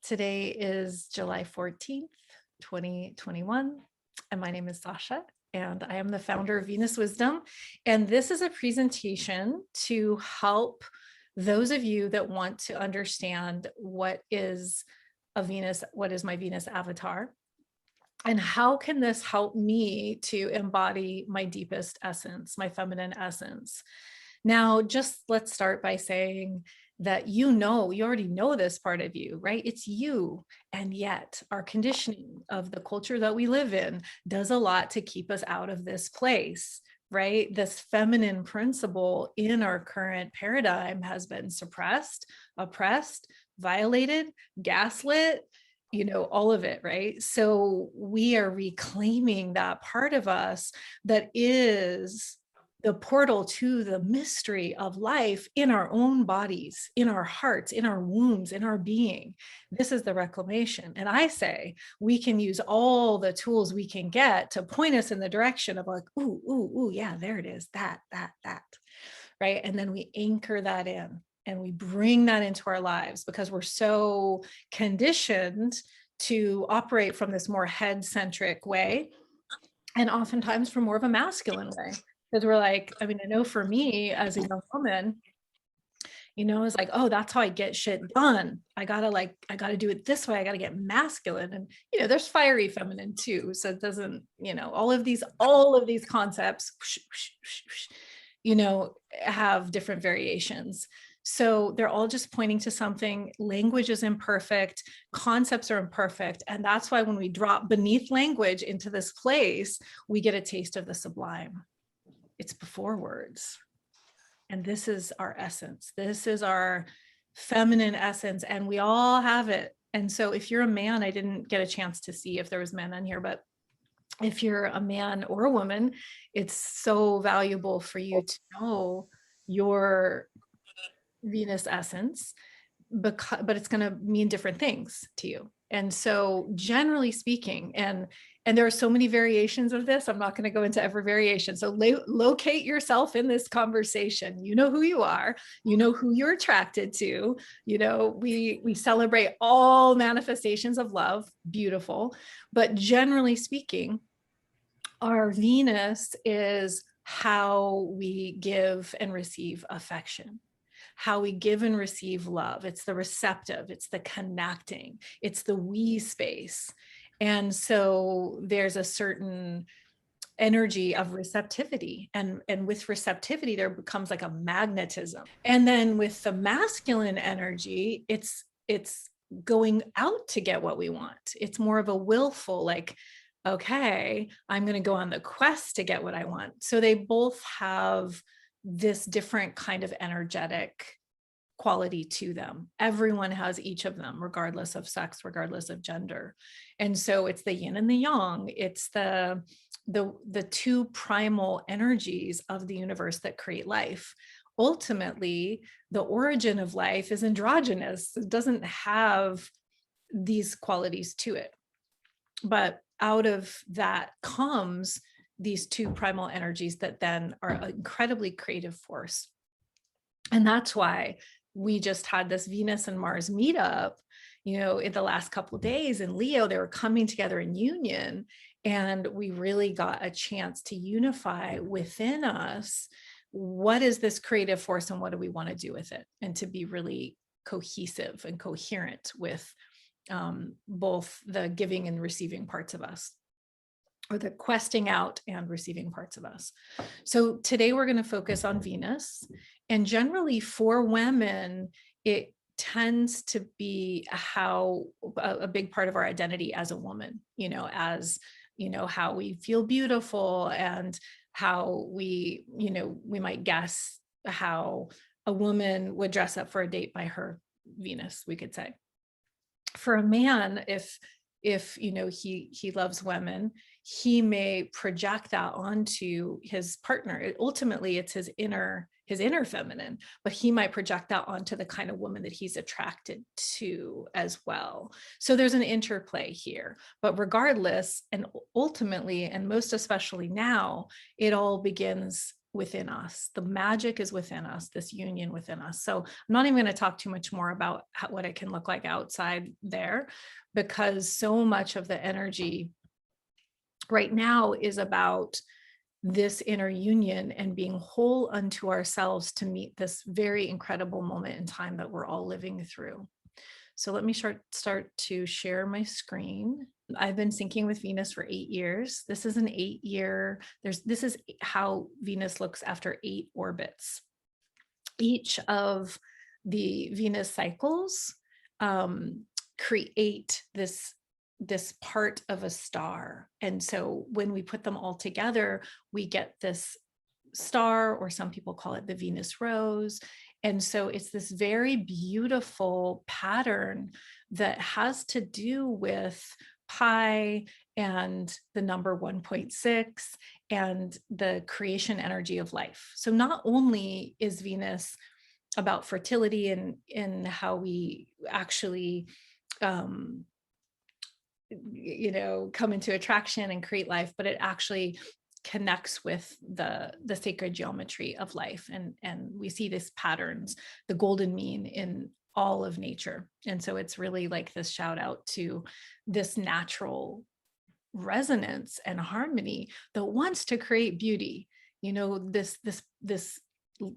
Today is July 14th, 2021, and my name is Sasha, and I am the founder of Venus Wisdom. And this is a presentation to help those of you that want to understand what is what is my Venus avatar, and how can this help me to embody my deepest essence, my feminine essence. Now, just let's start by saying that you already know this part of you, right? It's you. And yet our conditioning of the culture that we live in does a lot to keep us out of this place, right? This feminine principle in our current paradigm has been suppressed, oppressed, violated, gaslit, all of it, right? So we are reclaiming that part of us that is the portal to the mystery of life in our own bodies, in our hearts, in our wombs, in our being. This is the reclamation. And I say we can use all the tools we can get to point us in the direction of like, ooh, ooh, ooh, yeah, there it is, that, right? And then we anchor that in and we bring that into our lives because we're so conditioned to operate from this more head-centric way, and oftentimes from more of a masculine way. Because we're like, I know for me as a young woman, it's like, oh, that's how I get shit done. I gotta do it this way. I gotta get masculine. And, there's fiery feminine too. So it doesn't, all of these concepts, have different variations. So they're all just pointing to something. Language is imperfect, concepts are imperfect. And that's why when we drop beneath language into this place, we get a taste of the sublime. It's before words. And this is our essence. This is our feminine essence, and we all have it. And so if you're a man, I didn't get a chance to see if there was men on here, but if you're a man or a woman, it's so valuable for you to know your Venus essence, but it's going to mean different things to you. And so generally speaking, and there are so many variations of this, I'm not going to go into every variation. So locate yourself in this conversation. You know who you are, you know who you're attracted to, we celebrate all manifestations of love, beautiful. But generally speaking, our Venus is how we give and receive affection, how we give and receive love. It's the receptive, it's the connecting, it's the we space. And so there's a certain energy of receptivity, and with receptivity there becomes like a magnetism. And then with the masculine energy, it's going out to get what we want. It's more of a willful, like, okay, I'm going to go on the quest to get what I want. So they both have this different kind of energetic quality to them. Everyone has each of them, regardless of sex, regardless of gender. And so it's the yin and the yang. It's the two primal energies of the universe that create life. Ultimately, the origin of life is androgynous. It doesn't have these qualities to it. But out of that comes these two primal energies that then are an incredibly creative force. And that's why we just had this Venus and Mars meetup, in the last couple of days in Leo. They were coming together in union, and we really got a chance to unify within us. What is this creative force and what do we want to do with it? And to be really cohesive and coherent with both the giving and receiving parts of us, or the questing out and receiving parts of us. So today we're going to focus on Venus. And generally for women, it tends to be how a big part of our identity as a woman, as, how we feel beautiful, and how we might guess how a woman would dress up for a date by her Venus, we could say. For a man, if he loves women, he may project that onto his partner. Ultimately, it's his inner feminine, but he might project that onto the kind of woman that he's attracted to as well. So there's an interplay here. But regardless, and ultimately, and most especially now, it all begins within us. The magic is within us, this union within us. So I'm not even going to talk too much more about what it can look like outside there, because so much of the energy right now is about this inner union and being whole unto ourselves to meet this very incredible moment in time that we're all living through. So let me start to share my screen. I've been syncing with Venus for 8 years. This is an 8-year, this is how Venus looks after 8 orbits. Each of the Venus cycles create this part of a star. And so when we put them all together, we get this star, or some people call it the Venus rose. And so it's this very beautiful pattern that has to do with pi and the number 1.6 and the creation energy of life. So not only is Venus about fertility and in how we actually come into attraction and create life, but it actually connects with the sacred geometry of life. And we see these patterns, the golden mean, in all of nature. And so it's really like this shout out to this natural resonance and harmony that wants to create beauty, this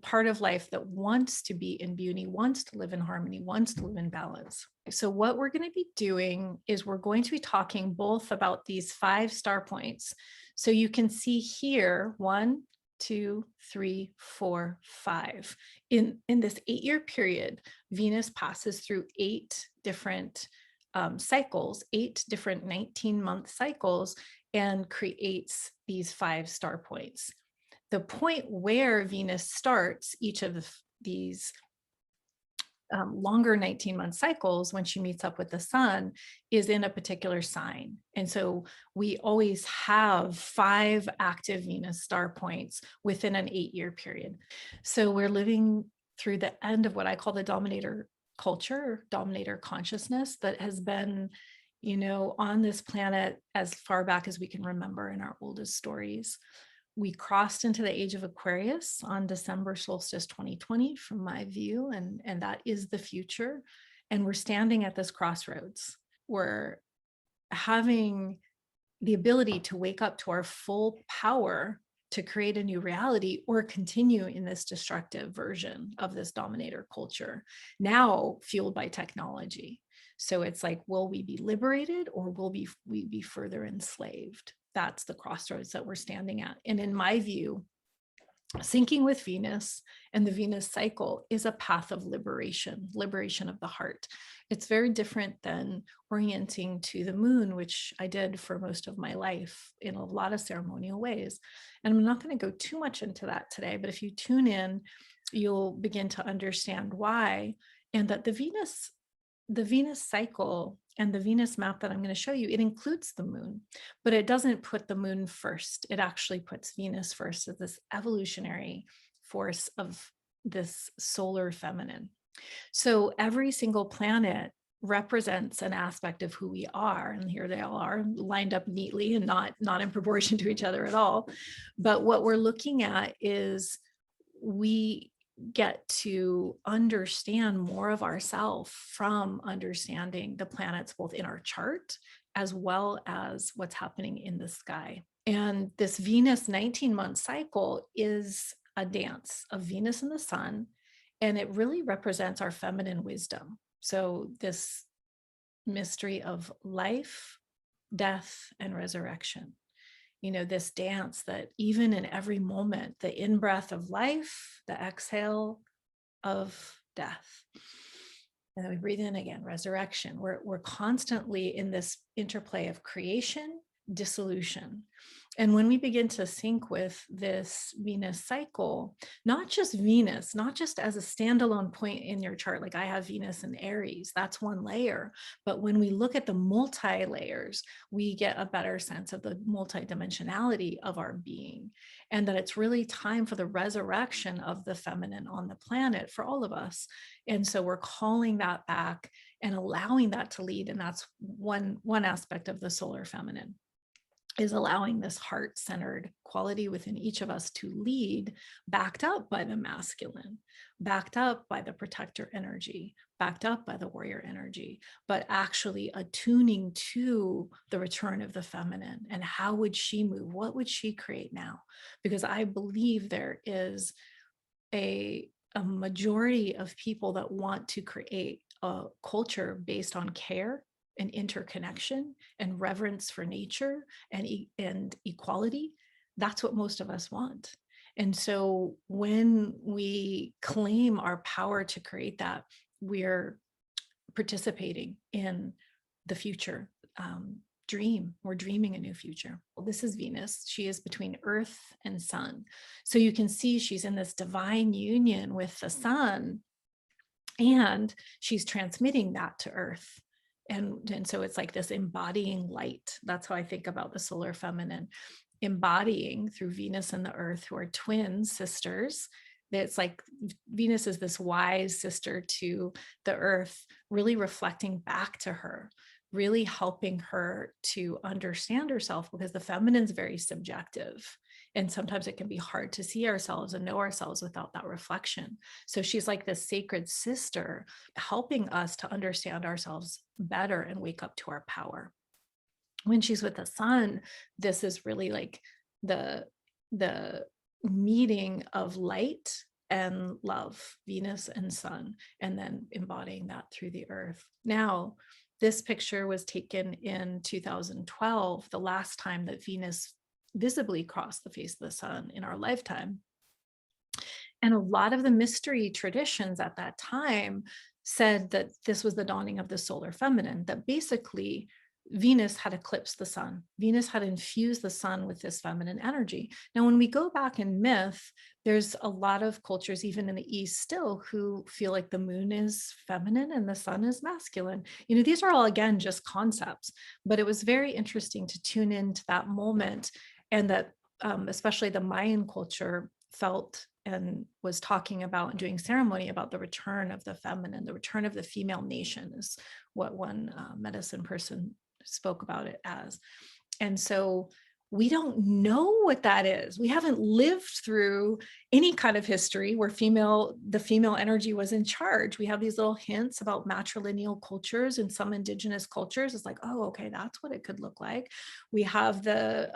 part of life that wants to be in beauty, wants to live in harmony, wants to live in balance. So what we're going to be doing is we're going to be talking both about these 5 star points. So you can see here, 1, 2, 3, 4, 5. In this 8-year period, Venus passes through 8 different cycles, 8 different 19-month cycles, and creates these 5 star points. The point where Venus starts each of these longer 19-month cycles, when she meets up with the sun, is in a particular sign. And so we always have 5 active Venus star points within an 8-year period. So we're living through the end of what I call the dominator culture, dominator consciousness, that has been, on this planet as far back as we can remember in our oldest stories. We crossed into the age of Aquarius on December solstice 2020, from my view, and that is the future. And we're standing at this crossroads. We're having the ability to wake up to our full power to create a new reality, or continue in this destructive version of this dominator culture, now fueled by technology. So it's like, will we be liberated, or will we be further enslaved? That's the crossroads that we're standing at. And in my view, syncing with Venus and the Venus cycle is a path of liberation of the heart. It's very different than orienting to the moon, which I did for most of my life in a lot of ceremonial ways. And I'm not going to go too much into that today, but if you tune in, you'll begin to understand why, and that the Venus cycle and the Venus map that I'm going to show you, it includes the moon, but it doesn't put the moon first. It actually puts Venus first as this evolutionary force of this solar feminine. So every single planet represents an aspect of who we are. And here they all are, lined up neatly and not in proportion to each other at all. But what we're looking at is we get to understand more of ourselves from understanding the planets both in our chart as well as what's happening in the sky. And this Venus 19-month cycle is a dance of Venus and the sun, and it really represents our feminine wisdom. So this mystery of life, death, and resurrection. This dance that even in every moment, the in-breath of life, the exhale of death. And then we breathe in again, resurrection. We're constantly in this interplay of creation, dissolution. And when we begin to sync with this Venus cycle, not just Venus, not just as a standalone point in your chart, like I have Venus in Aries, that's one layer. But when we look at the multi-layers, we get a better sense of the multidimensionality of our being, and that it's really time for the resurrection of the feminine on the planet for all of us. And so we're calling that back and allowing that to lead. And that's one aspect of the solar feminine. is allowing this heart-centered quality within each of us to lead, backed up by the masculine, backed up by the protector energy, backed up by the warrior energy, but actually attuning to the return of the feminine. And how would she move? What would she create now? Because I believe there is a majority of people that want to create a culture based on care and interconnection and reverence for nature and equality. That's what most of us want. And so when we claim our power to create that, we're participating in the future dream. We're dreaming a new future. Well, this is Venus. She is between Earth and Sun. So you can see she's in this divine union with the Sun, and she's transmitting that to Earth. And so it's like this embodying light. That's how I think about the solar feminine, embodying through Venus and the Earth, who are twin sisters. It's like Venus is this wise sister to the Earth, really reflecting back to her, really helping her to understand herself, because the feminine is very subjective. And sometimes it can be hard to see ourselves and know ourselves without that reflection. So she's like this sacred sister, helping us to understand ourselves better and wake up to our power. When she's with the Sun, this is really like the meeting of light and love, Venus and Sun, and then embodying that through the Earth. Now, this picture was taken in 2012, the last time that Venus visibly crossed the face of the Sun in our lifetime. And a lot of the mystery traditions at that time said that this was the dawning of the solar feminine, that basically Venus had eclipsed the Sun. Venus had infused the Sun with this feminine energy. Now, when we go back in myth, there's a lot of cultures, even in the East still, who feel like the moon is feminine and the Sun is masculine. You know, these are all, again, just concepts, but it was very interesting to tune into that moment, and that especially the Mayan culture felt and was talking about and doing ceremony about the return of the feminine, the return of the female nation, is what one medicine person spoke about it as. And so we don't know what that is. We haven't lived through any kind of history where the female energy was in charge. We have these little hints about matrilineal cultures and some indigenous cultures. It's like, oh, okay, that's what it could look like. We have the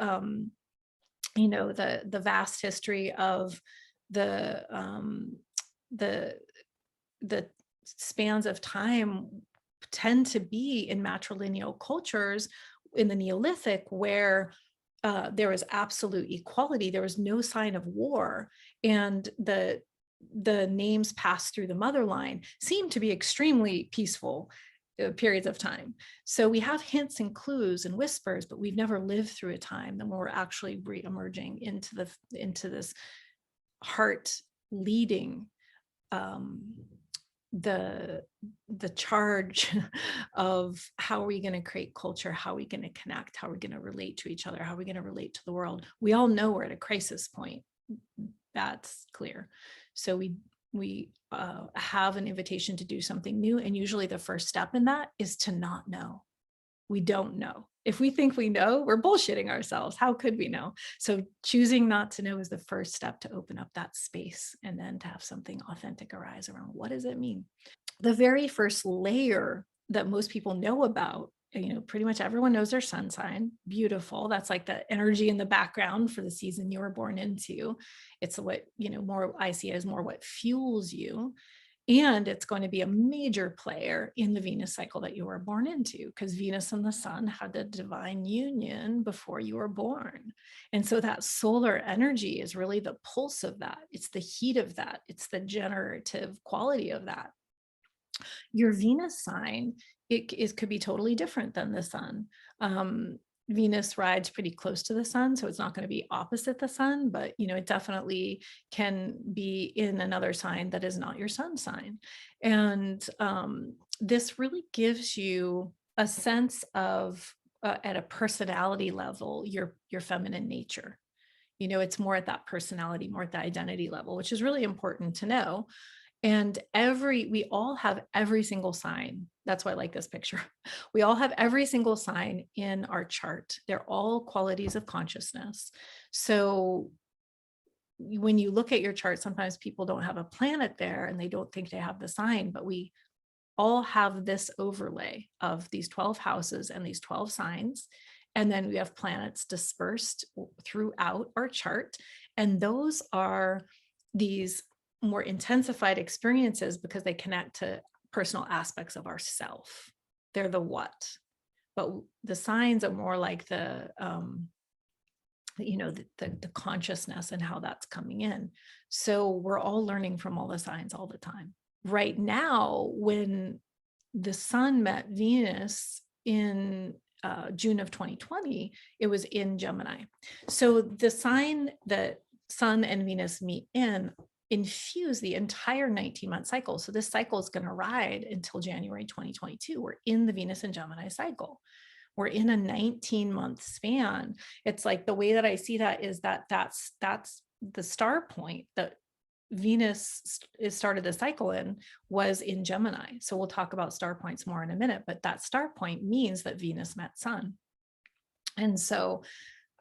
vast history of the spans of time tend to be in matrilineal cultures in the Neolithic, where there was absolute equality. There was no sign of war, and the names passed through the mother line seem to be extremely peaceful periods of time. So we have hints and clues and whispers, but we've never lived through a time that we're actually re-emerging into this heart leading the charge of how are we going to create culture, how are we going to connect, how are we going to relate to each other, how are we going to relate to the world. We all know we're at a crisis point. That's clear. So we have an invitation to do something new, and usually the first step in that is to not know. We don't know. If we think we know, we're bullshitting ourselves. How could we know? So choosing not to know is the first step to open up that space, and then to have something authentic arise around what does it mean? The very first layer that most people know about, pretty much everyone knows their sun sign. Beautiful. That's like the energy in the background for the season you were born into. It's what, more I see as more what fuels you. And it's going to be a major player in the Venus cycle that you were born into, because Venus and the Sun had the divine union before you were born. And so that solar energy is really the pulse of that. It's the heat of that. It's the generative quality of that. Your Venus sign, it could be totally different than the Sun. Venus rides pretty close to the Sun, so it's not going to be opposite the Sun, but it definitely can be in another sign that is not your Sun sign. And this really gives you a sense of, at a personality level, your feminine nature. It's more at that personality, more at the identity level, which is really important to know. And we all have every single sign. That's why I like this picture. We all have every single sign in our chart. They're all qualities of consciousness. So when you look at your chart, sometimes people don't have a planet there and they don't think they have the sign, but we all have this overlay of these 12 houses and these 12 signs. And then we have planets dispersed throughout our chart. And those are these more intensified experiences because they connect to personal aspects of ourself. They're the what. But the signs are more like the consciousness and how that's coming in. So we're all learning from all the signs all the time. Right now, when the sun met Venus in June of 2020, it was in Gemini. So the sign that sun and Venus meet in infuse the entire 19-month cycle. So this cycle is going to ride until January 2022. We're in the Venus and Gemini cycle. We're in a 19-month span. It's like the way that I see that is that's the star point that Venus started the cycle in was in Gemini. So we'll talk about star points more in a minute, but that star point means that Venus met Sun. And so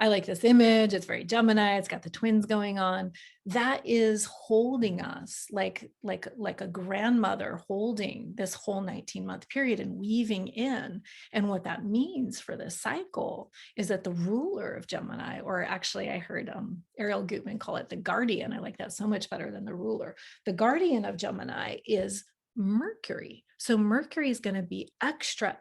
I like this image. It's very Gemini. It's got the twins going on. That is holding us like a grandmother holding this whole 19-month period and weaving in. And what that means for this cycle is that the ruler of Gemini, or actually I heard Ariel Gutman call it the guardian. I like that so much better than the ruler. The guardian of Gemini is Mercury. So Mercury is going to be extra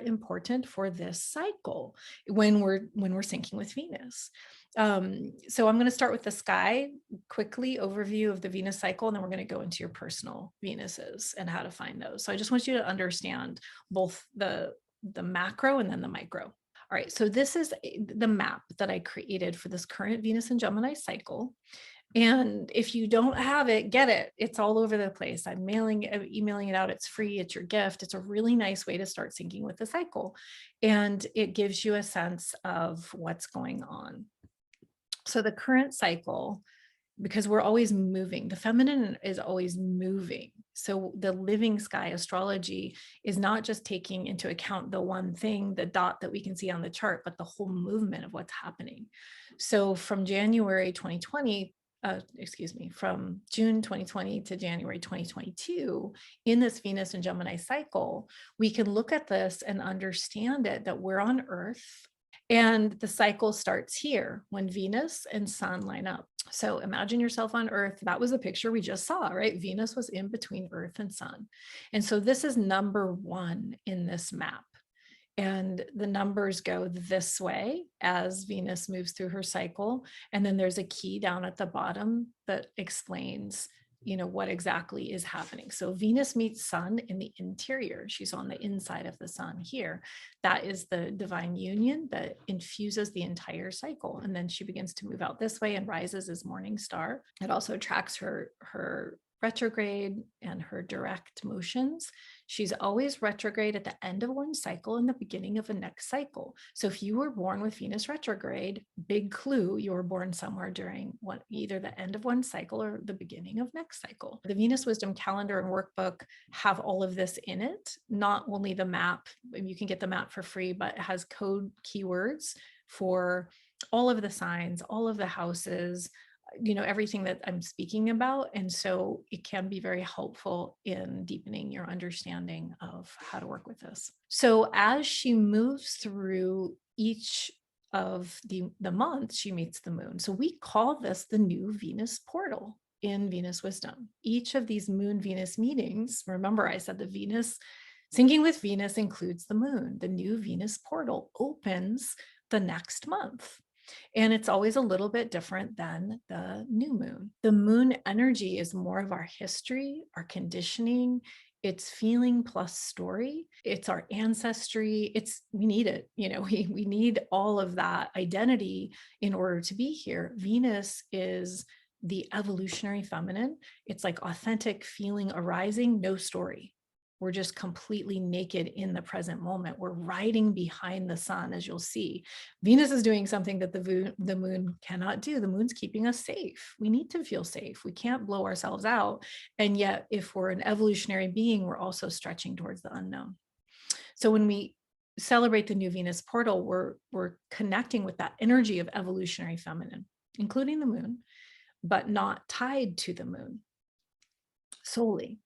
important for this cycle when we're syncing with Venus. So I'm going to start with the sky, quickly overview of the Venus cycle, and then we're going to go into your personal Venuses and how to find those. So I just want you to understand both the macro and then the micro. All right, so this is the map that I created for this current Venus and Gemini cycle. And if you don't have it, get it. It's all over the place. I'm emailing it out. It's free. It's your gift. It's a really nice way to start syncing with the cycle. And it gives you a sense of what's going on. So the current cycle, because we're always moving, the feminine is always moving. So the living sky astrology is not just taking into account the one thing, the dot that we can see on the chart, but the whole movement of what's happening. So from January 2020, from June 2020 to January 2022, in this Venus and Gemini cycle, we can look at this and understand it, that we're on Earth and the cycle starts here when Venus and Sun line up. So imagine yourself on Earth. That was a picture we just saw, right? Venus was in between Earth and Sun. And so this is number 1 in this map. And the numbers go this way as Venus moves through her cycle. And then there's a key down at the bottom that explains, what exactly is happening. So Venus meets Sun in the interior. She's on the inside of the Sun here. That is the divine union that infuses the entire cycle. And then she begins to move out this way and rises as morning star. It also tracks her retrograde and her direct motions. She's always retrograde at the end of one cycle and the beginning of a next cycle. So if you were born with Venus retrograde, big clue, you were born somewhere during either the end of one cycle or the beginning of next cycle. The Venus Wisdom calendar and workbook have all of this in it, not only the map, you can get the map for free, but it has code keywords for all of the signs, all of the houses, everything that I'm speaking about. And so it can be very helpful in deepening your understanding of how to work with this. So as she moves through each of the months, she meets the moon. So we call this the new Venus portal in Venus Wisdom. Each of these moon Venus meetings, remember I said the Venus, syncing with Venus includes the moon. The new Venus portal opens the next month. And it's always a little bit different than the new moon. The moon energy is more of our history, our conditioning, it's feeling plus story, it's our ancestry, we need it, we need all of that identity in order to be here. Venus is the evolutionary feminine. It's like authentic feeling arising, no story. We're just completely naked in the present moment. We're riding behind the sun, as you'll see. Venus is doing something that the moon cannot do. The moon's keeping us safe. We need to feel safe. We can't blow ourselves out. And yet, if we're an evolutionary being, we're also stretching towards the unknown. So when we celebrate the new Venus portal, we're connecting with that energy of evolutionary feminine, including the moon, but not tied to the moon solely.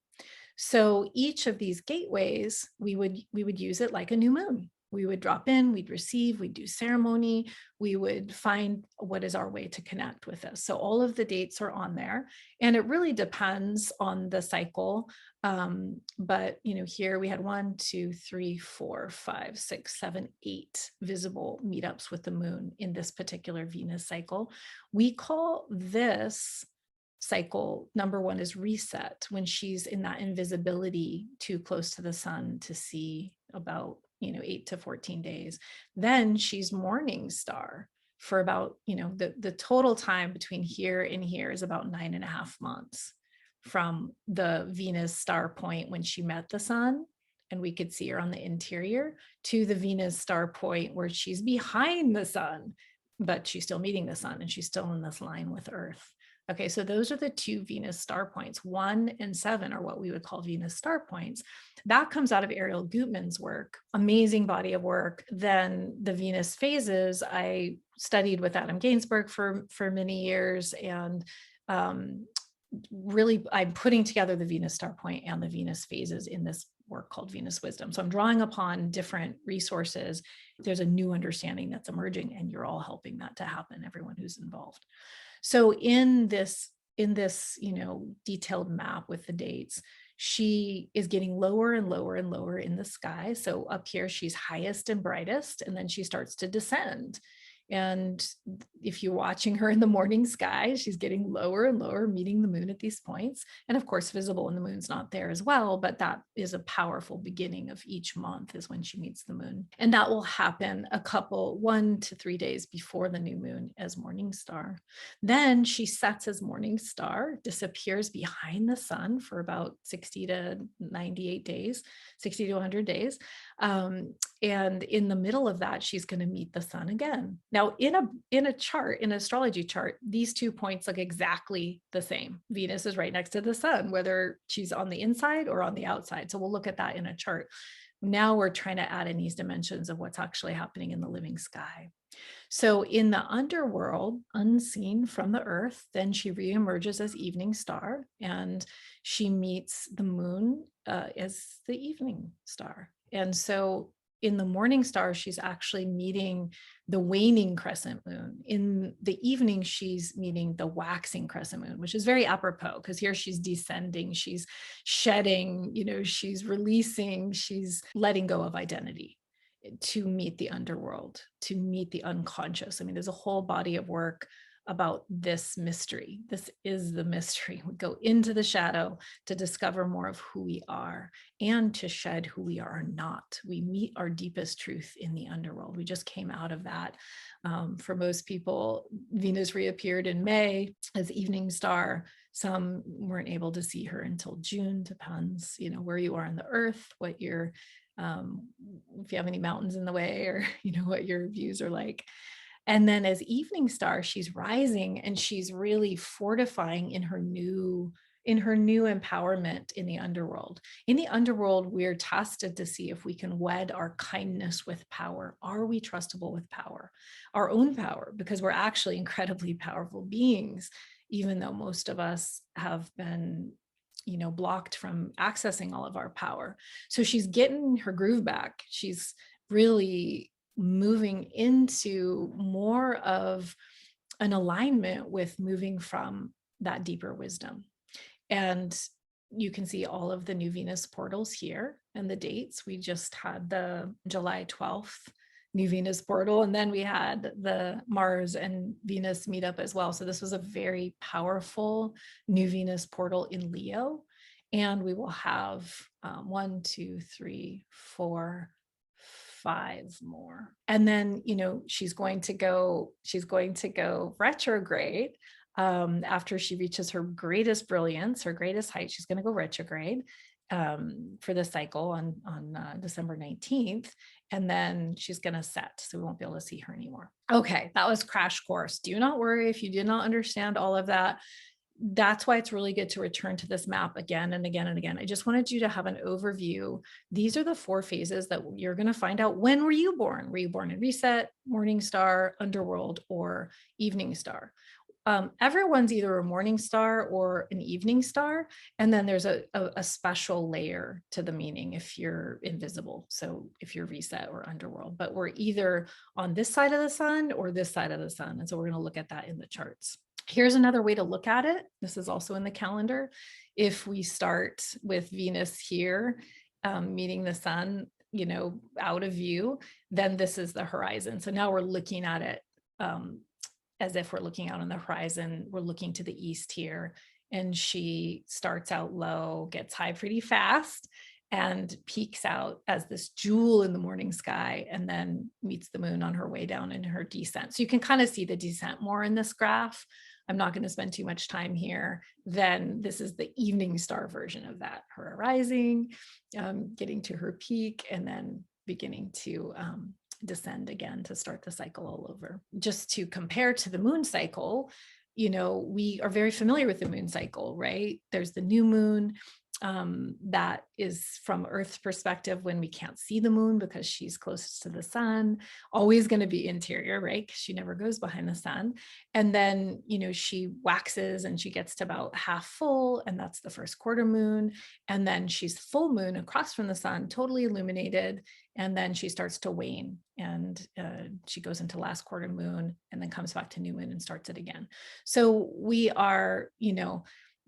So each of these gateways, we would use it like a new moon. We would drop in, we'd receive, we'd do ceremony, we would find what is our way to connect with this. So all of the dates are on there, and it really depends on the cycle. But here we had 1, 2, 3, 4, 5, 6, 7, 8 visible meetups with the moon in this particular Venus cycle. We call this cycle, number 1 is reset, when she's in that invisibility too close to the sun to see, about 8 to 14 days. Then she's morning star for about the total time between here and here is about 9.5 months, from the Venus star point when she met the sun and we could see her on the interior, to the Venus star point where she's behind the sun, but she's still meeting the sun and she's still in this line with Earth. Okay, so those are the 2 Venus star points. 1 and 7 are what we would call Venus star points. That comes out of Ariel Gutman's work, amazing body of work. Then the Venus phases, I studied with Adam Gainsbourg for many years, and really I'm putting together the Venus star point and the Venus phases in this work called Venus Wisdom. So I'm drawing upon different resources. There's a new understanding that's emerging, and you're all helping that to happen, everyone who's involved. So in this, detailed map with the dates, she is getting lower and lower and lower in the sky. So up here, she's highest and brightest, and then she starts to descend. And if you're watching her in the morning sky, she's getting lower and lower, meeting the moon at these points. And of course, visible when the moon's not there as well. But that is a powerful beginning of each month, is when she meets the moon. And that will happen 1 to 3 days before the new moon as morning star. Then she sets as morning star, disappears behind the sun for about 60 to 98 days, 60 to 100 days. And in the middle of that, she's going to meet the sun again. Now, in a chart, in an astrology chart, these 2 points look exactly the same. Venus is right next to the sun, whether she's on the inside or on the outside. So we'll look at that in a chart. Now we're trying to add in these dimensions of what's actually happening in the living sky. So in the underworld, unseen from the earth, then she reemerges as evening star, and she meets the moon as the evening star. And so in the morning star, she's actually meeting the waning crescent moon. In the evening, she's meeting the waxing crescent moon, which is very apropos, because here she's descending, she's shedding, she's releasing, she's letting go of identity to meet the underworld, to meet the unconscious. I mean, there's a whole body of work about this mystery. This is the mystery. We go into the shadow to discover more of who we are and to shed who we are not. We meet our deepest truth in the underworld. We just came out of that. For most people, Venus reappeared in May as evening star. Some weren't able to see her until June. Depends, where you are on the earth, what your if you have any mountains in the way, or what your views are like. And then as evening star, she's rising, and she's really fortifying in her new empowerment in the underworld. In the underworld, we're tested to see if we can wed our kindness with power. Are we trustable with power, our own power? Because we're actually incredibly powerful beings, even though most of us have been blocked from accessing all of our power. So she's getting her groove back. She's really moving into more of an alignment with moving from that deeper wisdom. And you can see all of the new Venus portals here and the dates. We just had the July 12th new Venus portal, and then we had the Mars and Venus meetup as well. So this was a very powerful new Venus portal in Leo. And we will have 1, 2, 3, 4, 5 more. And then, she's going to go retrograde after she reaches her greatest brilliance, her greatest height. She's going to go retrograde. for the cycle on December 19th. And then she's going to set, so we won't be able to see her anymore. Okay, that was crash course. Do not worry if you did not understand all of that. That's why it's really good to return to this map again and again and again. I just wanted you to have an overview. These are the 4 phases that you're going to find out. When were you born? Were you born in Reset, Morning Star, Underworld, or Evening Star? Everyone's either a morning star or an evening star. And then there's a special layer to the meaning if you're invisible. So if you're Reset or Underworld, but we're either on this side of the sun or this side of the sun. And so we're going to look at that in the charts. Here's another way to look at it. This is also in the calendar. If we start with Venus here, meeting the sun, out of view, then this is the horizon. So now we're looking at it as if we're looking out on the horizon. We're looking to the east here, and she starts out low, gets high pretty fast, and peaks out as this jewel in the morning sky, and then meets the moon on her way down in her descent. So you can kind of see the descent more in this graph. I'm not going to spend too much time here. Then this is the evening star version of that, her rising, getting to her peak, and then beginning to descend again to start the cycle all over. Just to compare to the moon cycle, we are very familiar with the moon cycle, right? There's the new moon. That is from Earth's perspective when we can't see the moon because she's closest to the sun, always going to be interior, right? Because she never goes behind the sun. And then, she waxes and she gets to about half full, and that's the first quarter moon. And then she's full moon across from the sun, totally illuminated. And then she starts to wane, and she goes into last quarter moon and then comes back to new moon and starts it again. So we are,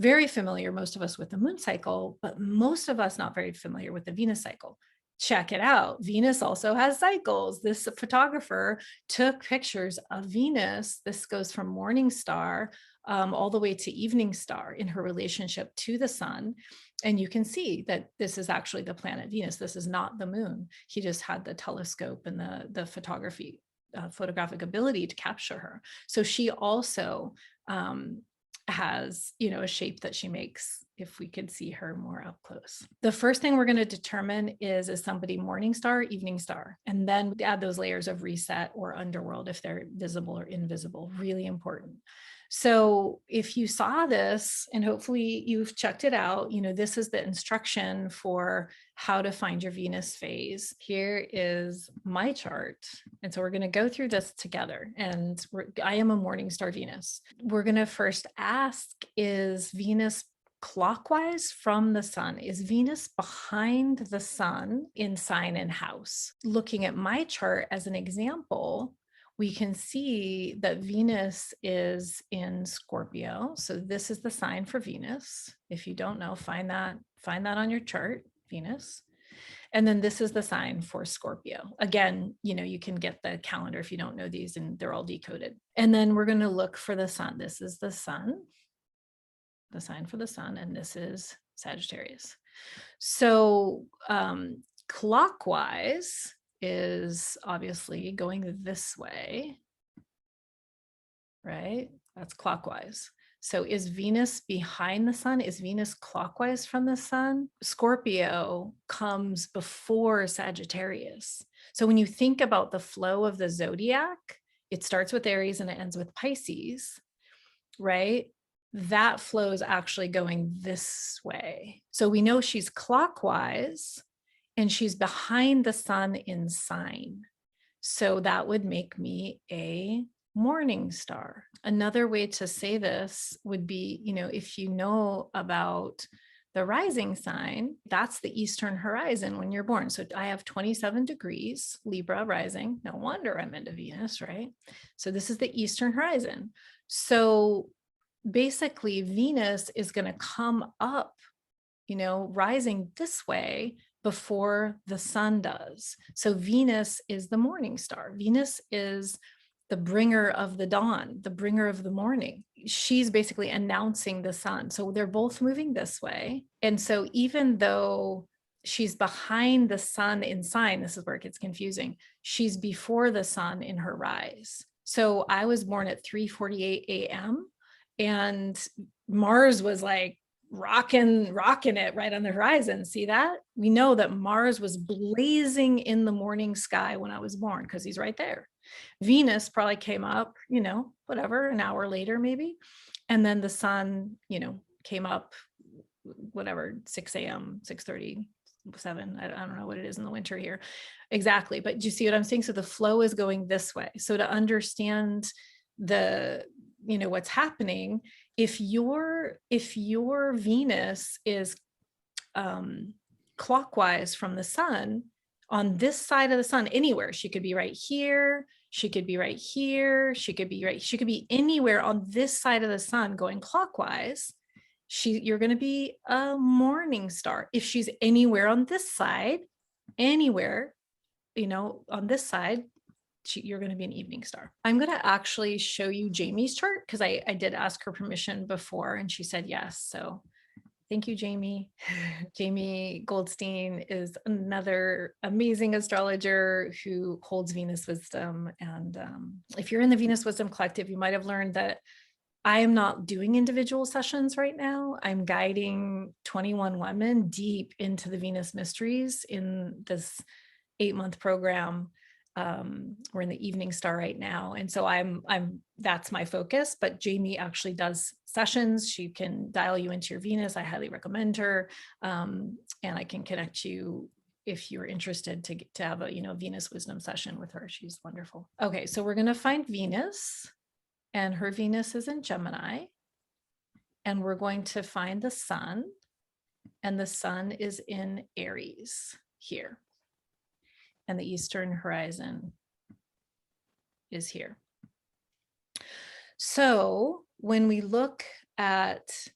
very familiar, most of us, with the moon cycle, but most of us not very familiar with the Venus cycle. Check it out. Venus also has cycles. This photographer took pictures of Venus. This goes from morning star all the way to evening star in her relationship to the sun. And you can see that this is actually the planet Venus. This is not the moon. He just had the telescope and the photographic ability to capture her. So she also has, a shape that she makes if we could see her more up close. The first thing we're going to determine is somebody morning star, evening star, and then add those layers of Reset or Underworld if they're visible or invisible. Really important. So if you saw this, and hopefully you've checked it out, this is the instruction for how to find your Venus phase. Here is my chart. And so we're going to go through this together. And I am a morning star Venus. We're going to first ask, is Venus clockwise from the sun? Is Venus behind the sun in sign and house? Looking at my chart as an example, we can see that Venus is in Scorpio. So this is the sign for Venus. If you don't know, find that on your chart, Venus. And then this is the sign for Scorpio. Again, you can get the calendar if you don't know these, and they're all decoded. And then we're going to look for the sun. This is the sun, the sign for the sun, and this is Sagittarius. So clockwise is obviously going this way, right? That's clockwise. So is Venus behind the sun? Is Venus clockwise from the sun? Scorpio comes before Sagittarius. So when you think about the flow of the zodiac, it starts with Aries and it ends with Pisces, right? That flow is actually going this way. So we know she's clockwise, and she's behind the sun in sign. So that would make me a morning star. Another way to say this would be, if you know about the rising sign, that's the eastern horizon when you're born. So I have 27 degrees, Libra rising. No wonder I'm into Venus, right? So this is the eastern horizon. So basically Venus is going to come up, rising this way before the sun does. So Venus is the morning star. Venus is the bringer of the dawn, the bringer of the morning. She's basically announcing the sun. So they're both moving this way. And so even though she's behind the sun in sign, this is where it gets confusing, she's before the sun in her rise. So I was born at 3:48 a.m. and Mars was like rocking it right on the horizon. See that? We know that Mars was blazing in the morning sky when I was born because he's right there. Venus probably came up, whatever, an hour later maybe. And then the sun, came up, whatever, 6 a.m., 6:30, 7. I don't know what it is in the winter here exactly. But do you see what I'm saying? So the flow is going this way. So to understand what's happening, if your Venus is clockwise from the sun, on this side of the sun, anywhere, she could be right here, she could be right here, she could be anywhere on this side of the sun going clockwise, you're going to be a morning star. If she's anywhere on this side, anywhere, on this side, you're going to be an evening star. I'm going to actually show you Jamie's chart because I did ask her permission before and she said yes. So thank you, Jamie. Jamie Goldstein is another amazing astrologer who holds Venus Wisdom. And if you're in the Venus Wisdom Collective, you might have learned that I am not doing individual sessions right now. I'm guiding 21 women deep into the Venus mysteries in this 8-month program. We're in the evening star right now. And so that's my focus, but Jamie actually does sessions. She can dial you into your Venus. I highly recommend her. And I can connect you if you're interested to have a, Venus wisdom session with her. She's wonderful. Okay. So we're going to find Venus, and her Venus is in Gemini, and we're going to find the sun, and the sun is in Aries here. And the eastern horizon is here. So when we look at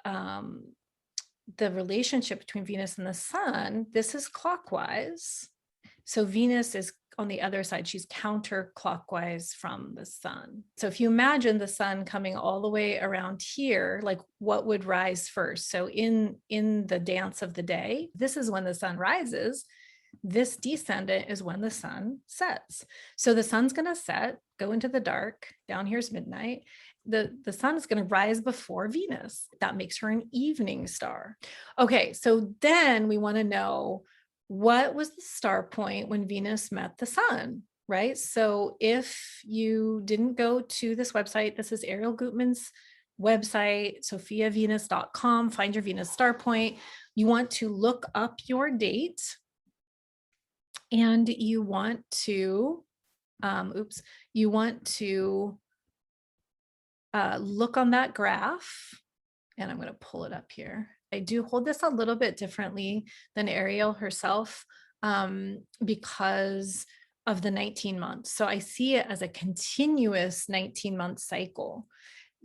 the relationship between Venus and the sun, this is clockwise. So Venus is on the other side. She's counterclockwise from the sun. So if you imagine the sun coming all the way around here, like what would rise first? So in the dance of the day, this is when the sun rises. This descendant is when the sun sets. So the sun's going to set, go into the dark. Down here's midnight. The sun is going to rise before Venus. That makes her an evening star. Okay, so then we want to know, what was the star point when Venus met the sun, right? So if you didn't go to this website, this is Ariel Gutman's website, sophiavenus.com, find your Venus star point. You want to look up your date. And you want to, look on that graph, and I'm going to pull it up here. I do hold this a little bit differently than Ariel herself because of the 19 months. So I see it as a continuous 19-month cycle.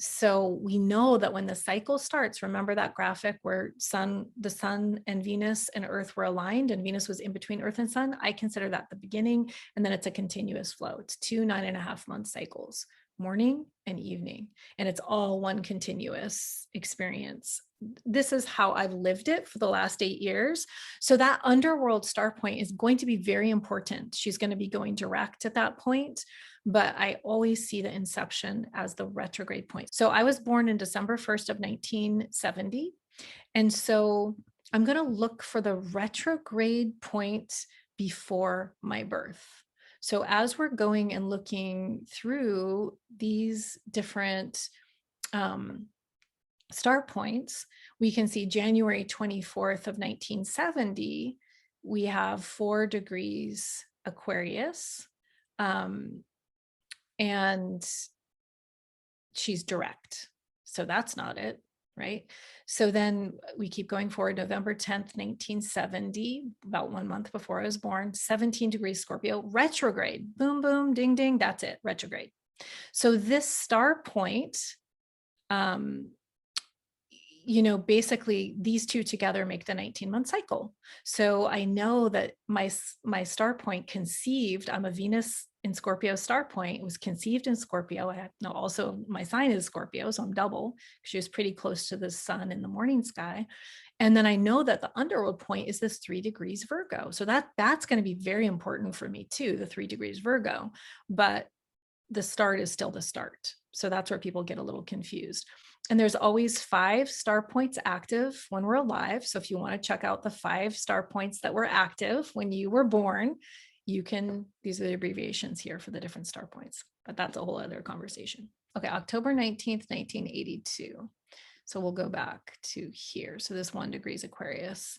So we know that when the cycle starts, remember that graphic where the sun and Venus and Earth were aligned and Venus was in between Earth and sun? I consider that the beginning, and then it's a continuous flow. It's 2 9.5-month cycles, morning and evening, and it's all one continuous experience. This is how I've lived it for the last 8 years. So that underworld star point is going to be very important. She's going to be going direct at that point, but I always see the inception as the retrograde point. So I was born in December 1st of 1970. And so I'm going to look for the retrograde point before my birth. So as we're going and looking through these different star points, we can see January 24th of 1970, we have 4 degrees Aquarius, and she's direct. So that's not it, right? So then we keep going forward. November 10th, 1970, about 1 month before I was born, 17 degrees Scorpio, retrograde, boom, boom, ding, ding, that's it, retrograde. So this star point, basically these two together make the 19-month cycle. So I know that my star point conceived, I'm a Venus in Scorpio star point. It was conceived in Scorpio. Also my sign is Scorpio, so I'm double. She was pretty close to the sun in the morning sky. And then I know that the underworld point is this 3 degrees Virgo. So that's going to be very important for me too, the 3 degrees Virgo. But the start is still the start. So that's where people get a little confused. And there's always 5 star points active when we're alive. So if you want to check out the 5 star points that were active when you were born, you can, these are the abbreviations here for the different star points, but that's a whole other conversation. Okay, October 19th, 1982. So we'll go back to here. So this 1 degrees Aquarius.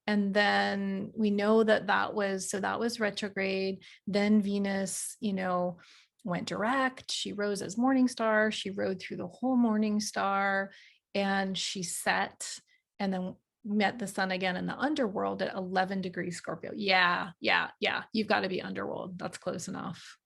And then we know that that was retrograde. Then Venus, went direct. She rose as morning star. She rode through the whole morning star and she set and then met the sun again in the underworld at 11 degrees Scorpio. Yeah. You've got to be underworld. That's close enough.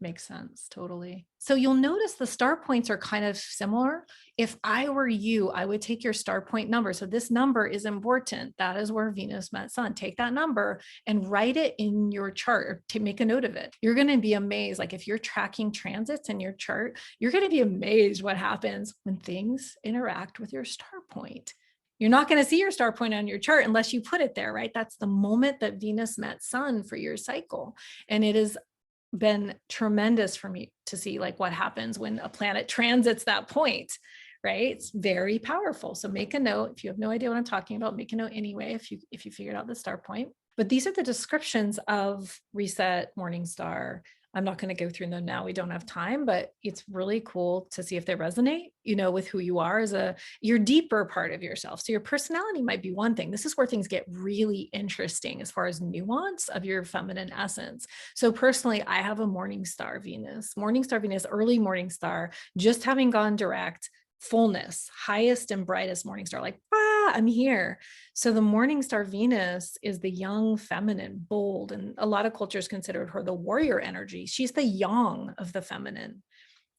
Makes sense. Totally. So you'll notice the star points are kind of similar. If I were you, I would take your star point number. So this number is important. That is where Venus met Sun. Take that number and write it in your chart or to make a note of it. You're going to be amazed. Like if you're tracking transits in your chart, you're going to be amazed what happens when things interact with your star point. You're not going to see your star point on your chart unless you put it there, right? That's the moment that Venus met Sun for your cycle. And it has been tremendous for me to see like what happens when a planet transits that point, right? It's very powerful. So make a note. If you have no idea what I'm talking about, make a note anyway, if you figured out the star point. But these are the descriptions of reset, morning star. I'm not going to go through them now. We don't have time, but it's really cool to see if they resonate, with who you are as your deeper part of yourself. So your personality might be one thing. This is where things get really interesting as far as nuance of your feminine essence. So personally, I have a morning star Venus, early morning star, just having gone direct, fullness, highest and brightest morning star, like, I'm here. So the morning star Venus is the young, feminine, bold, and a lot of cultures considered her the warrior energy. She's the yang of the feminine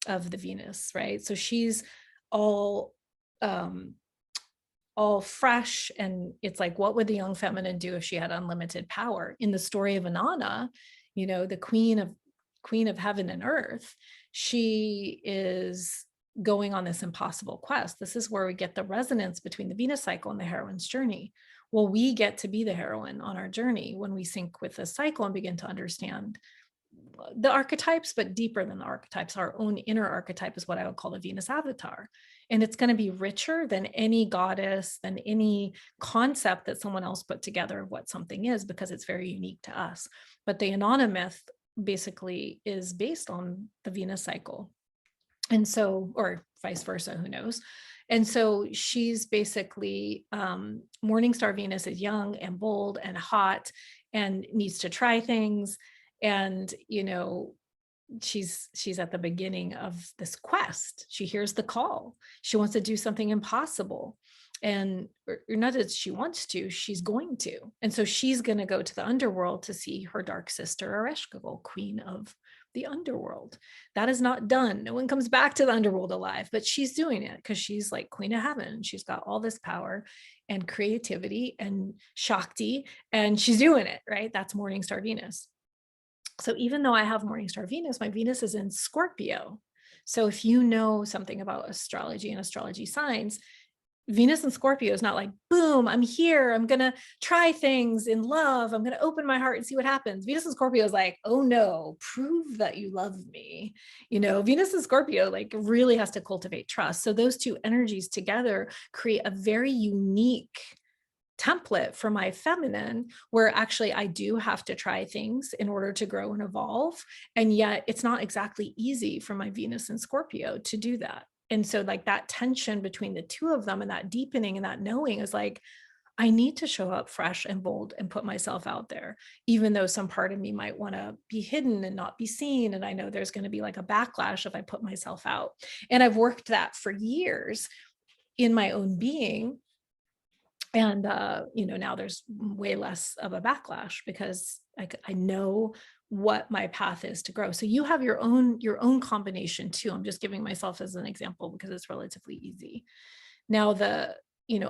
of the Venus, right? So she's all fresh. And it's like, what would the young feminine do if she had unlimited power? In the story of Inanna, the queen of heaven and earth, she is going on this impossible quest. This is where we get the resonance between the Venus cycle and the heroine's journey. Well, we get to be the heroine on our journey when we sync with the cycle and begin to understand the archetypes, but deeper than the archetypes, our own inner archetype is what I would call the Venus avatar. And it's going to be richer than any goddess, than any concept that someone else put together of what something is, because it's very unique to us. But the Inanna myth basically is based on the Venus cycle. And so, or vice versa, who knows? And so she's basically, morning star Venus is young and bold and hot and needs to try things. And, she's at the beginning of this quest. She hears the call. She wants to do something impossible. And not that she wants to, she's going to. And so she's going to go to the underworld to see her dark sister, Ereshkigal, queen of the underworld. That is not done. No one comes back to the underworld alive, but she's doing it because she's like queen of heaven. She's got all this power and creativity and Shakti, and she's doing it, right? That's morning star Venus. So even though I have morning star Venus, my Venus is in Scorpio. So if you know something about astrology and astrology signs, Venus and Scorpio is not like, boom, I'm here. I'm going to try things in love. I'm going to open my heart and see what happens. Venus and Scorpio is like, oh no, prove that you love me. Venus and Scorpio like really has to cultivate trust. So those two energies together create a very unique template for my feminine, where actually I do have to try things in order to grow and evolve. And yet it's not exactly easy for my Venus and Scorpio to do that. And so like that tension between the two of them and that deepening and that knowing is like, I need to show up fresh and bold and put myself out there, even though some part of me might want to be hidden and not be seen. And I know there's going to be like a backlash if I put myself out. And I've worked that for years in my own being. And, now there's way less of a backlash because I know what my path is to grow. So you have your own combination too. I'm just giving myself as an example because it's relatively easy. Now the,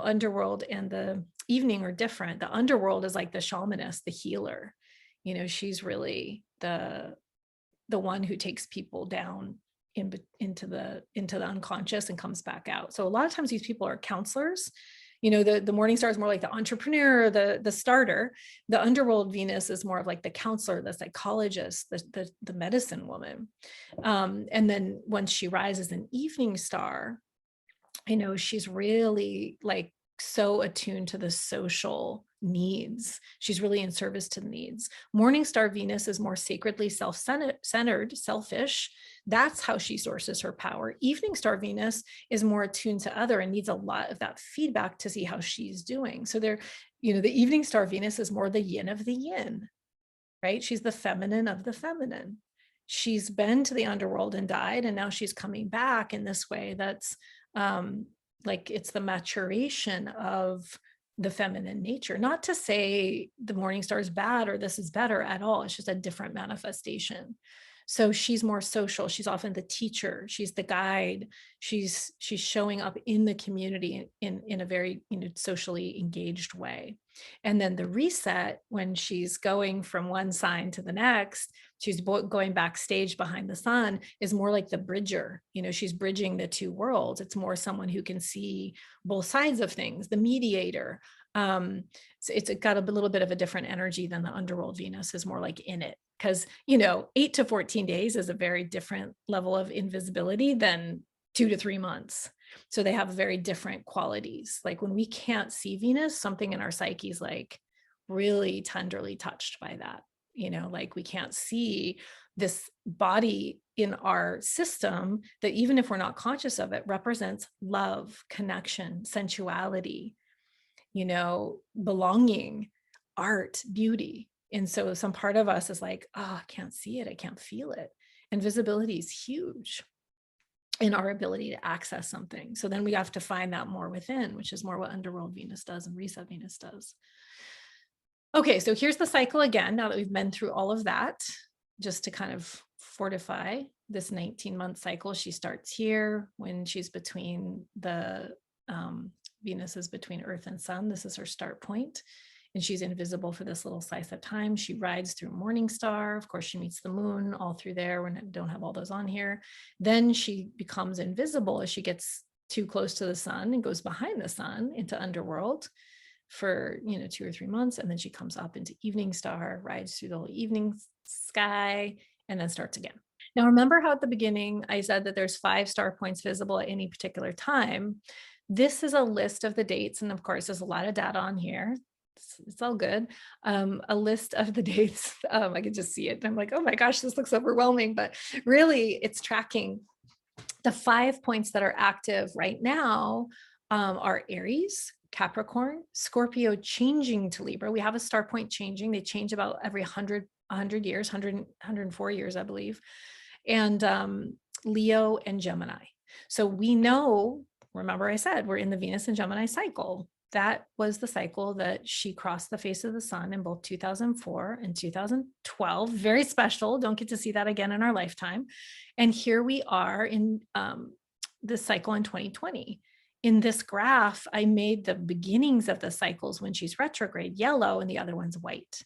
underworld and the evening are different. The underworld is like the shamanist, the healer. She's really the one who takes people down into the unconscious and comes back out. So a lot of times these people are counselors. The morning star is more like the entrepreneur, the starter. The underworld Venus is more of like the counselor, the psychologist, the medicine woman. And then once she rises an evening star, She's really like so attuned to the social needs. She's really in service to the needs. Morning star Venus is more sacredly self-centered, selfish. That's how she sources her power. Evening star Venus is more attuned to other and needs a lot of that feedback to see how she's doing. So the evening star Venus is more the yin of the yin, right? She's the feminine of the feminine. She's been to the underworld and died, and now she's coming back in this way that's like it's the maturation of the feminine nature. Not to say the morning star is bad or this is better at all. It's just a different manifestation. So she's more social. She's often the teacher. She's the guide. She's showing up in the community in a very socially engaged way. And then the reset, when she's going from one sign to the next, she's going backstage behind the sun, is more like the bridger. She's bridging the two worlds. It's more someone who can see both sides of things, the mediator. It's got a little bit of a different energy than the underworld Venus is more like in it. Because, 8 to 14 days is a very different level of invisibility than 2 to 3 months. So they have very different qualities. Like when we can't see Venus, something in our psyche is like really tenderly touched by that. Like we can't see this body in our system that, even if we're not conscious of it, represents love, connection, sensuality, belonging, art, beauty. And so some part of us is like, oh, I can't see it. I can't feel it. And visibility is huge in our ability to access something. So then we have to find that more within, which is more what underworld Venus does and reset Venus does. Okay, so here's the cycle again, now that we've been through all of that, just to kind of fortify this 19-month cycle. She starts here when she's between Venus is between Earth and Sun. This is her start point. And she's invisible for this little slice of time. She rides through Morning Star. Of course, she meets the moon all through there. We don't have all those on here. Then she becomes invisible as she gets too close to the sun and goes behind the sun into underworld for 2 or 3 months. And then she comes up into Evening Star, rides through the whole evening sky, and then starts again. Now, remember how at the beginning I said that there's 5 star points visible at any particular time. This is a list of the dates. And of course, there's a lot of data on here. It's all good. A list of the dates. I can just see it. I'm like, oh my gosh, this looks overwhelming. But really, it's tracking the 5 points that are active right now are Aries, Capricorn, Scorpio changing to Libra. We have a star point changing. They change about every 100 years, 104 years, I believe. And Leo and Gemini. So we know, remember I said, we're in the Venus and Gemini cycle. That was the cycle that she crossed the face of the sun in both 2004 and 2012. Very special. Don't get to see that again in our lifetime. And here we are in this cycle in 2020. In this graph, I made the beginnings of the cycles when she's retrograde yellow and the other one's white.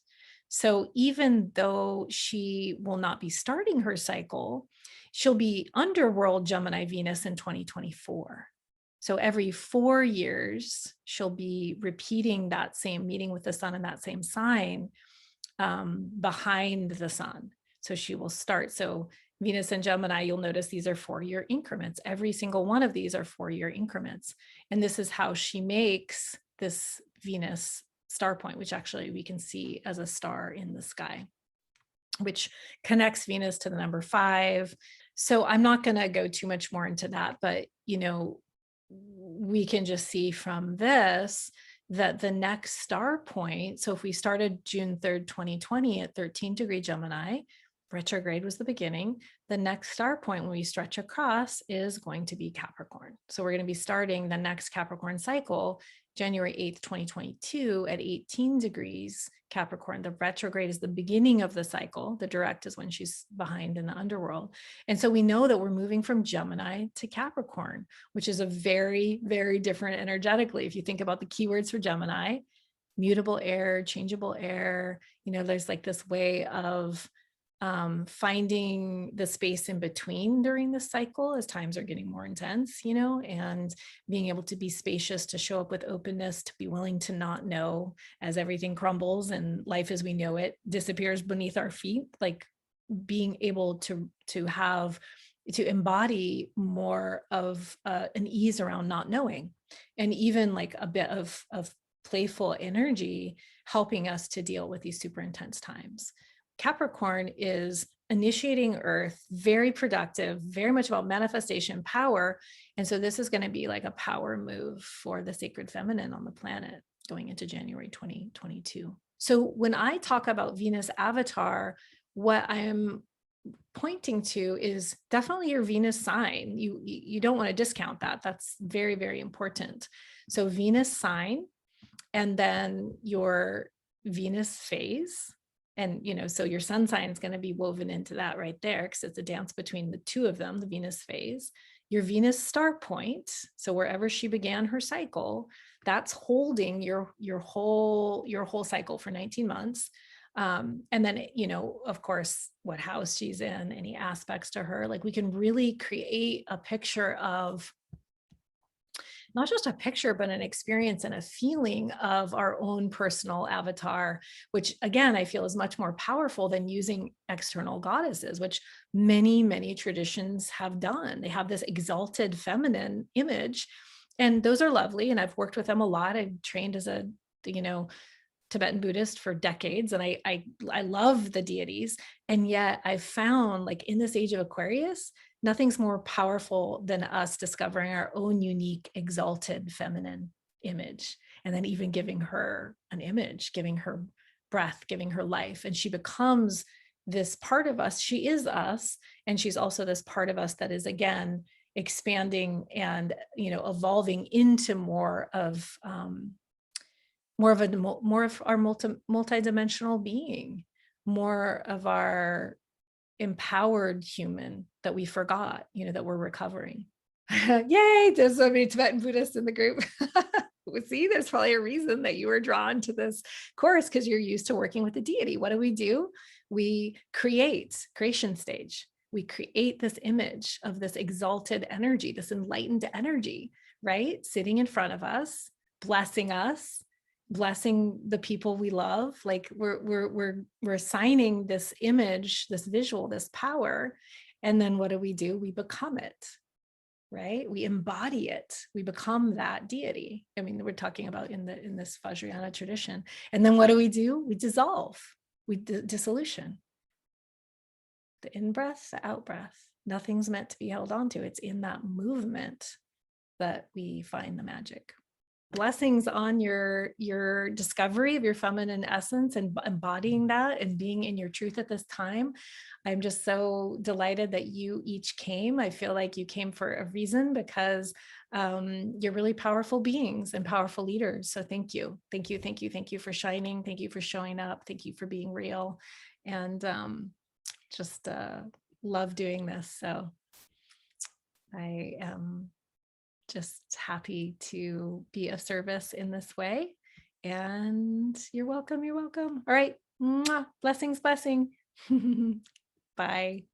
So even though she will not be starting her cycle, she'll be underworld Gemini Venus in 2024. So every 4 years, she'll be repeating that same meeting with the sun in that same sign behind the sun. So she will start. So Venus and Gemini, you'll notice these are 4-year increments. Every single one of these are 4-year increments. And this is how she makes this Venus star point, which actually we can see as a star in the sky, which connects Venus to the number 5. So I'm not going to go too much more into that, but we can just see from this that the next star point, so if we started June 3rd, 2020 at 13° Gemini, retrograde was the beginning, the next star point when we stretch across is going to be Capricorn. So we're going to be starting the next Capricorn cycle January 8th, 2022 at 18° Capricorn. The retrograde is the beginning of the cycle. The direct is when she's behind in the underworld. And so we know that we're moving from Gemini to Capricorn, which is a very, very different energetically. If you think about the keywords for Gemini, mutable air, changeable air, there's like this way of finding the space in between during the cycle as times are getting more intense, and being able to be spacious, to show up with openness, to be willing to not know as everything crumbles and life as we know it disappears beneath our feet, like being able to have to embody more of an ease around not knowing, and even like a bit of playful energy helping us to deal with these super intense times. Capricorn is initiating Earth, very productive, very much about manifestation power. And so this is going to be like a power move for the sacred feminine on the planet going into January 2022. So when I talk about Venus avatar, what I am pointing to is definitely your Venus sign. You don't want to discount that. That's very, very important. So Venus sign, and then your Venus phase. And, so your sun sign is going to be woven into that right there, because it's a dance between the two of them, the Venus phase. Your Venus star point, so wherever she began her cycle, that's holding your whole cycle for 19 months. And then, of course, what house she's in, any aspects to her, like we can really create a picture of not just a picture, but an experience and a feeling of our own personal avatar, which again, I feel is much more powerful than using external goddesses, which many, many traditions have done. They have this exalted feminine image, and those are lovely. And I've worked with them a lot. I've trained as a, Tibetan Buddhist for decades, and I love the deities. And yet I've found, like, in this age of Aquarius, nothing's more powerful than us discovering our own unique exalted feminine image, and then even giving her an image, giving her breath, giving her life. And she becomes this part of us. She is us, and she's also this part of us that is, again, expanding and evolving into more of our multidimensional being, more of our empowered human that we forgot, that we're recovering. Yay, there's so many Tibetan Buddhists in the group. See, there's probably a reason that you were drawn to this course, because you're used to working with the deity. What do? We creation stage. We create this image of this exalted energy, this enlightened energy, right? Sitting in front of us, blessing the people we love. Like we're assigning this image, this visual, this power. And then what do? We become it, right? We embody it. We become that deity. I mean, we're talking about in this Vajrayana tradition. And then what do? We dissolve, dissolution. The in-breath, the out-breath. Nothing's meant to be held on to. It's in that movement that we find the magic. Blessings on your discovery of your feminine essence and embodying that and being in your truth at this time. I'm just so delighted that you each came. I feel like you came for a reason, because you're really powerful beings and powerful leaders. So thank you for shining. Thank you for showing up. Thank you for being real, and just love doing this. So I am just happy to be of service in this way. And you're welcome. All right. Mwah. Blessings. Bye.